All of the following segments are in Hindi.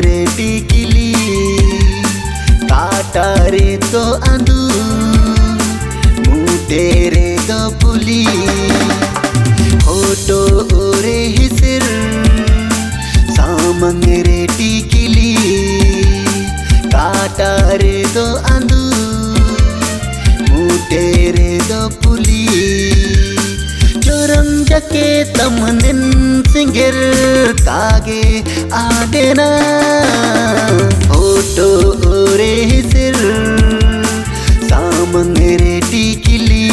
रे टिकिली काटा रे तो आंदू मुटे रे तो पुली होटो रे हिसिर सामंग रे टिकिली काटा रे तो आंदू मुटे रे तो पुली जोरम जके तमनिन सिंगर कागे आडेना होटो रे हिसिर सामंग रे टिकिली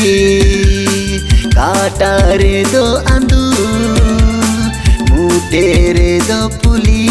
काटा रे दो आंदू मुटे रे दो पुली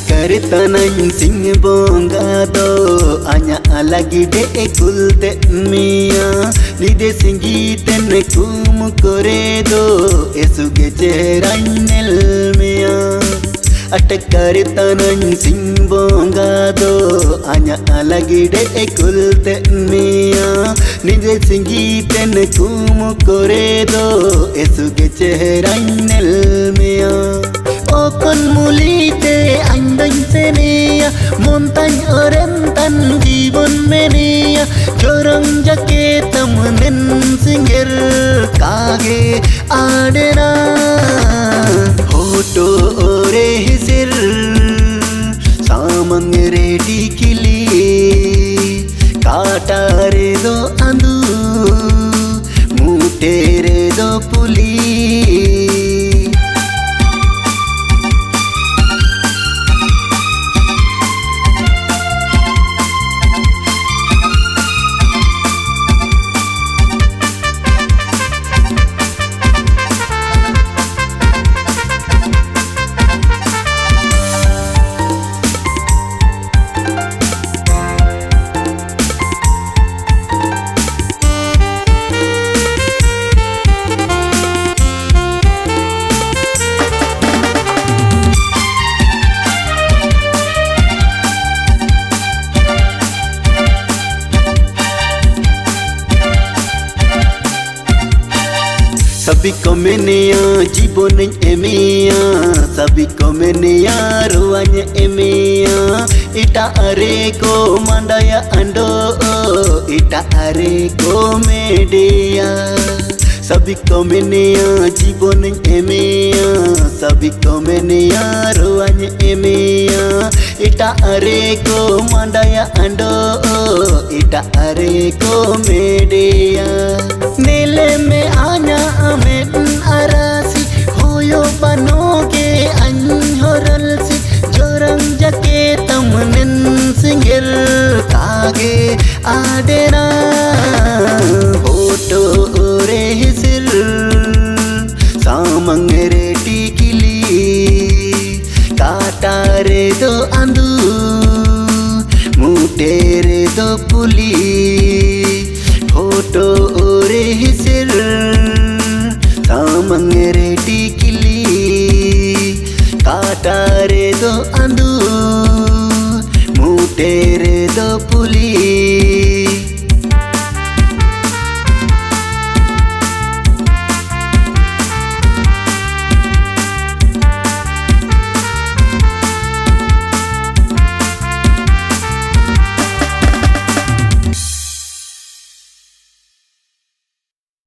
कर तनन सिंह बोंगा दो आnya alagi de kulte miya nide singiten kum kore do esuge cherainel miya atakar tanan sing bonga do आnya alagi de kulte miya nide singiten kum kore do esuge cherainel miya okon mulite andang senia montañ orentan जीवन menia jorong jake tamnen singer kage adena hoto ore hisir samang re टिकिली काटा रे दो आंदू मुटे रे दो पुली सभी को मैनिया जीवन एमिया सभी को मैनिया रुआन एमिया इटा अरे को मंडाया अंडो इटा अरे को मेडिया सभी को मैनिया जीवन एमिया सभी को मैनिया रुआन एमिया इटा अरे को मंडाया अंडो इटा अरे को मेडिया नीले में आना अमेन अरासी होयो बनोगे अनहरल सी जोरंग जके तमनिन सिंगर कागे आडेना होटो रे हिसिर सामंग रे टिकिली काटा रे दो आंदू मुटे रे दो पुली होटो रे हिसिर सामंग रे टिकिली काटा रे दो आंदू मुटे रे दो पुली।